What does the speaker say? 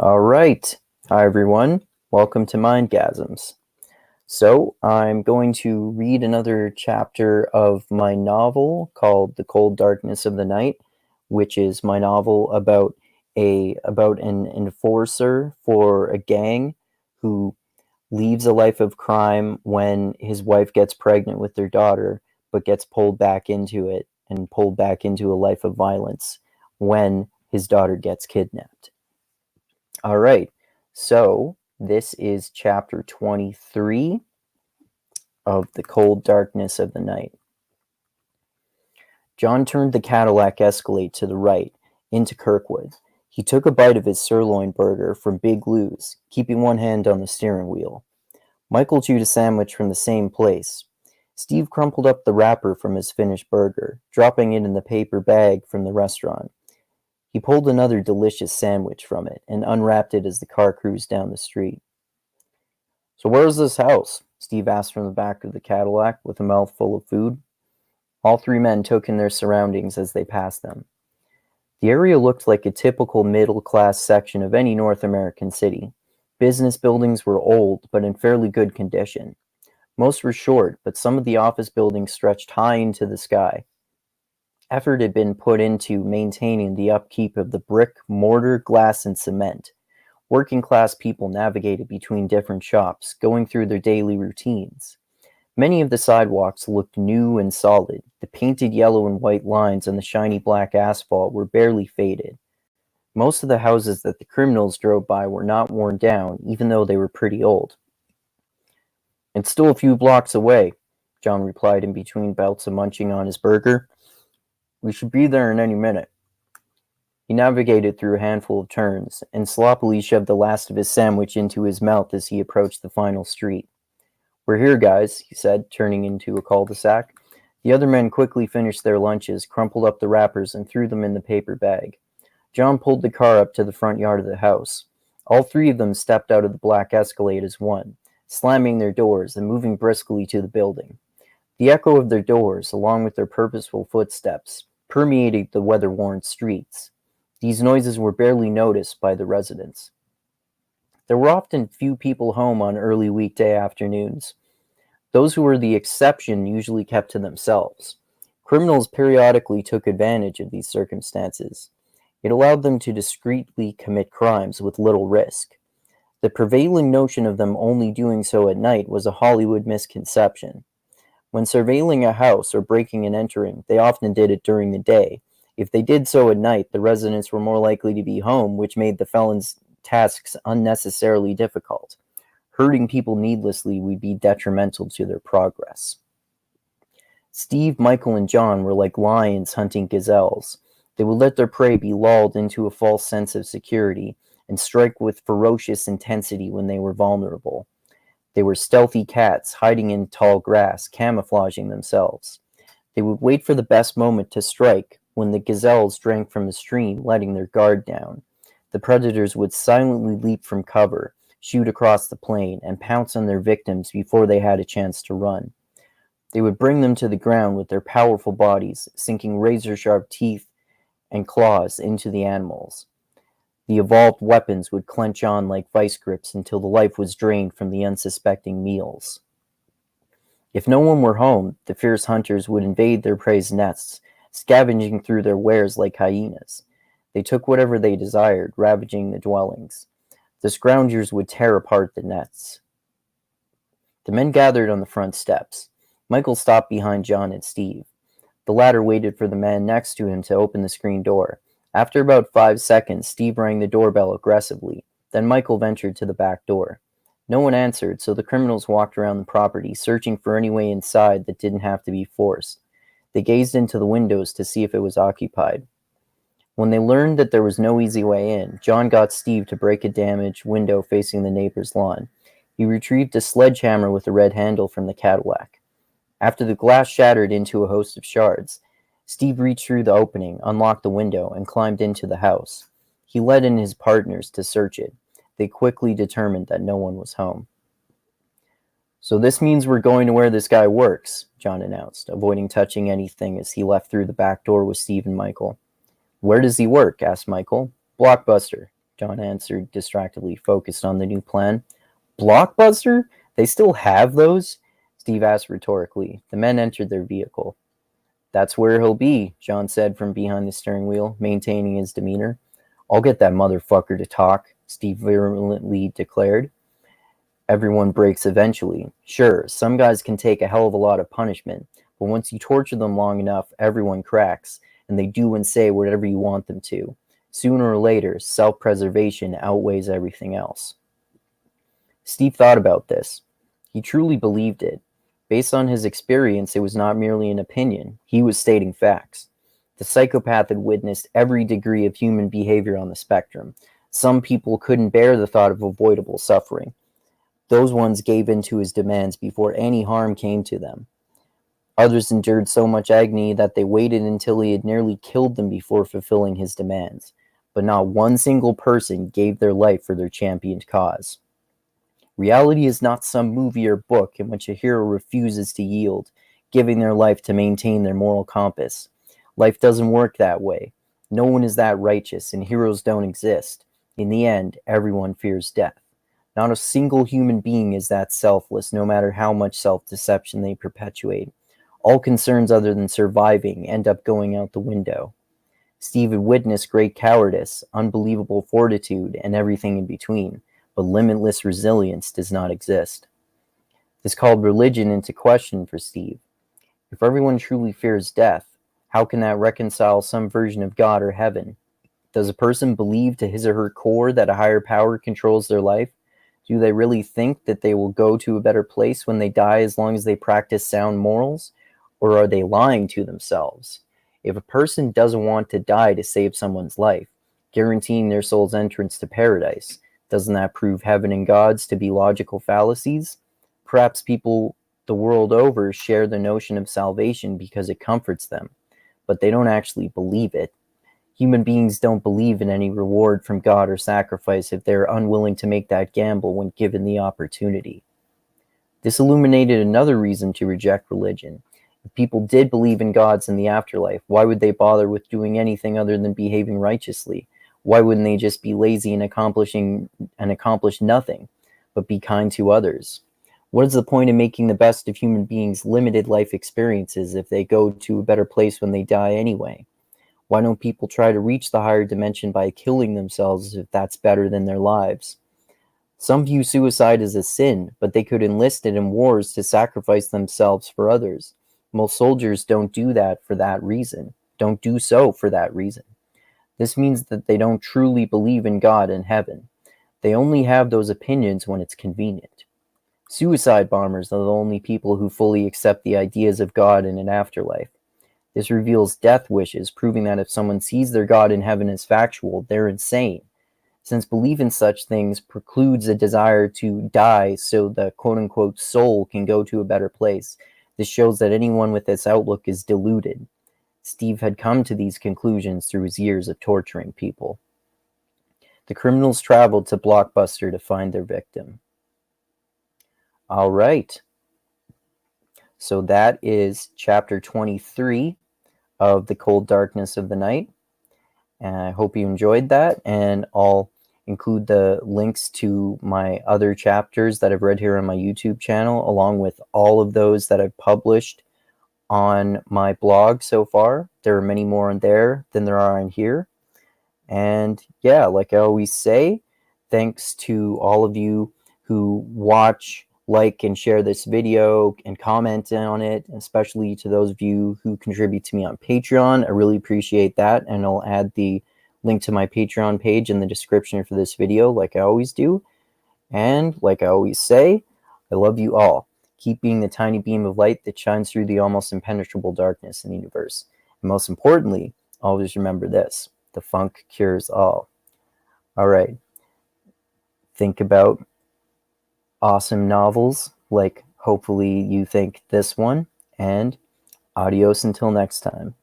All right. Hi, everyone. Welcome to Mindgasms. So, I'm going to read another chapter of my novel called The Cold Darkness of the Night, which is my novel about an enforcer for a gang who leaves a life of crime when his wife gets pregnant with their daughter, but gets pulled back into it and pulled back into a life of violence when his daughter gets kidnapped. All right. So this is chapter 23 of The Cold Darkness of the Night. John turned the Cadillac Escalade to the right, into Kirkwood. He took a bite of his sirloin burger from Big Lou's, keeping one hand on the steering wheel. Michael chewed a sandwich from the same place. Steve crumpled up the wrapper from his finished burger, dropping it in the paper bag from the restaurant. He pulled another delicious sandwich from it and unwrapped it as the car cruised down the street. "So where's this house?" Steve asked from the back of the Cadillac with a mouthful of food. All three men took in their surroundings as they passed them. The area looked like a typical middle-class section of any North American city. Business buildings were old, but in fairly good condition. Most were short, but some of the office buildings stretched high into the sky. Effort had been put into maintaining the upkeep of the brick, mortar, glass, and cement. Working-class people navigated between different shops, going through their daily routines. Many of the sidewalks looked new and solid. The painted yellow and white lines on the shiny black asphalt were barely faded. Most of the houses that the criminals drove by were not worn down, even though they were pretty old. "It's still a few blocks away," John replied in between bouts of munching on his burger. "We should be there in any minute." He navigated through a handful of turns, and sloppily shoved the last of his sandwich into his mouth as he approached the final street. "We're here, guys," he said, turning into a cul-de-sac. The other men quickly finished their lunches, crumpled up the wrappers, and threw them in the paper bag. John pulled the car up to the front yard of the house. All three of them stepped out of the black Escalade as one, slamming their doors and moving briskly to the building. The echo of their doors, along with their purposeful footsteps, permeated the weather-worn streets. These noises were barely noticed by the residents. There were often few people home on early weekday afternoons. Those who were the exception usually kept to themselves. Criminals periodically took advantage of these circumstances. It allowed them to discreetly commit crimes with little risk. The prevailing notion of them only doing so at night was a Hollywood misconception. When surveilling a house or breaking and entering, they often did it during the day. If they did so at night, the residents were more likely to be home, which made the felons' tasks unnecessarily difficult. Hurting people needlessly would be detrimental to their progress. Steve, Michael, and John were like lions hunting gazelles. They would let their prey be lulled into a false sense of security and strike with ferocious intensity when they were vulnerable. They were stealthy cats, hiding in tall grass, camouflaging themselves. They would wait for the best moment to strike, when the gazelles drank from the stream, letting their guard down. The predators would silently leap from cover, shoot across the plain, and pounce on their victims before they had a chance to run. They would bring them to the ground with their powerful bodies, sinking razor-sharp teeth and claws into the animals. The evolved weapons would clench on like vice grips until the life was drained from the unsuspecting meals. If no one were home, the fierce hunters would invade their prey's nests, scavenging through their wares like hyenas. They took whatever they desired, ravaging the dwellings. The scroungers would tear apart the nets. The men gathered on the front steps. Michael stopped behind John and Steve. The latter waited for the man next to him to open the screen door. After about 5 seconds, Steve rang the doorbell aggressively. Then Michael ventured to the back door. No one answered, so the criminals walked around the property, searching for any way inside that didn't have to be forced. They gazed into the windows to see if it was occupied. When they learned that there was no easy way in, John got Steve to break a damaged window facing the neighbor's lawn. He retrieved a sledgehammer with a red handle from the Cadillac. After the glass shattered into a host of shards, Steve reached through the opening, unlocked the window, and climbed into the house. He led in his partners to search it. They quickly determined that no one was home. "So this means we're going to where this guy works," John announced, avoiding touching anything as he left through the back door with Steve and Michael. "Where does he work?" asked Michael. "Blockbuster. John answered, distractedly focused on the new plan. Blockbuster? They still have those? Steve asked rhetorically. The men entered their vehicle. That's where he'll be, John said from behind the steering wheel, maintaining his demeanor. I'll get that motherfucker to talk, Steve virulently declared. Everyone breaks eventually. Sure, some guys can take a hell of a lot of punishment, but once you torture them long enough, everyone cracks, and they do and say whatever you want them to. Sooner or later, self-preservation outweighs everything else. Steve thought about this. He truly believed it. Based on his experience, it was not merely an opinion. He was stating facts. The psychopath had witnessed every degree of human behavior on the spectrum. Some people couldn't bear the thought of avoidable suffering. Those ones gave in to his demands before any harm came to them. Others endured so much agony that they waited until he had nearly killed them before fulfilling his demands. But not one single person gave their life for their championed cause. Reality is not some movie or book in which a hero refuses to yield, giving their life to maintain their moral compass. Life doesn't work that way. No one is that righteous, and heroes don't exist. In the end, everyone fears death. Not a single human being is that selfless, no matter how much self-deception they perpetuate. All concerns other than surviving end up going out the window. Steve had witnessed great cowardice, unbelievable fortitude, and everything in between, but limitless resilience does not exist. This called religion into question for Steve. If everyone truly fears death, how can that reconcile some version of God or heaven? Does a person believe to his or her core that a higher power controls their life? Do they really think that they will go to a better place when they die as long as they practice sound morals? Or are they lying to themselves? If a person doesn't want to die to save someone's life, guaranteeing their soul's entrance to paradise, doesn't that prove heaven and gods to be logical fallacies? Perhaps people the world over share the notion of salvation because it comforts them, but they don't actually believe it. Human beings don't believe in any reward from God or sacrifice if they're unwilling to make that gamble when given the opportunity. This illuminated another reason to reject religion. If people did believe in gods in the afterlife, why would they bother with doing anything other than behaving righteously? Why wouldn't they just be lazy and accomplish nothing, but be kind to others? What is the point of making the best of human beings' limited life experiences if they go to a better place when they die anyway? Why don't people try to reach the higher dimension by killing themselves if that's better than their lives? Some view suicide as a sin, but they could enlist it in wars to sacrifice themselves for others. Most soldiers don't do so for that reason. This means that they don't truly believe in God and heaven. They only have those opinions when it's convenient. Suicide bombers are the only people who fully accept the ideas of God and an afterlife. This reveals death wishes, proving that if someone sees their God in heaven as factual, they're insane. Since belief in such things precludes a desire to die so the quote-unquote soul can go to a better place, this shows that anyone with this outlook is deluded. Steve had come to these conclusions through his years of torturing people. The criminals traveled to Blockbuster to find their victim. All right. So that is chapter 23 of The Cold Darkness of the Night. And I hope you enjoyed that, and I'll include the links to my other chapters that I've read here on my YouTube channel, along with all of those that I've published on my blog so far. There are many more in there than there are in here. And yeah, like I always say, thanks to all of you who watch, like, and share this video and comment on it, especially to those of you who contribute to me on Patreon. I really appreciate that, and I'll add the link to my Patreon page in the description for this video, like I always do. And like I always say, I love you all. Keep being the tiny beam of light that shines through the almost impenetrable darkness in the universe. And most importantly, always remember this: the funk cures all. All right. Think about awesome novels, like hopefully you think this one, and adios until next time.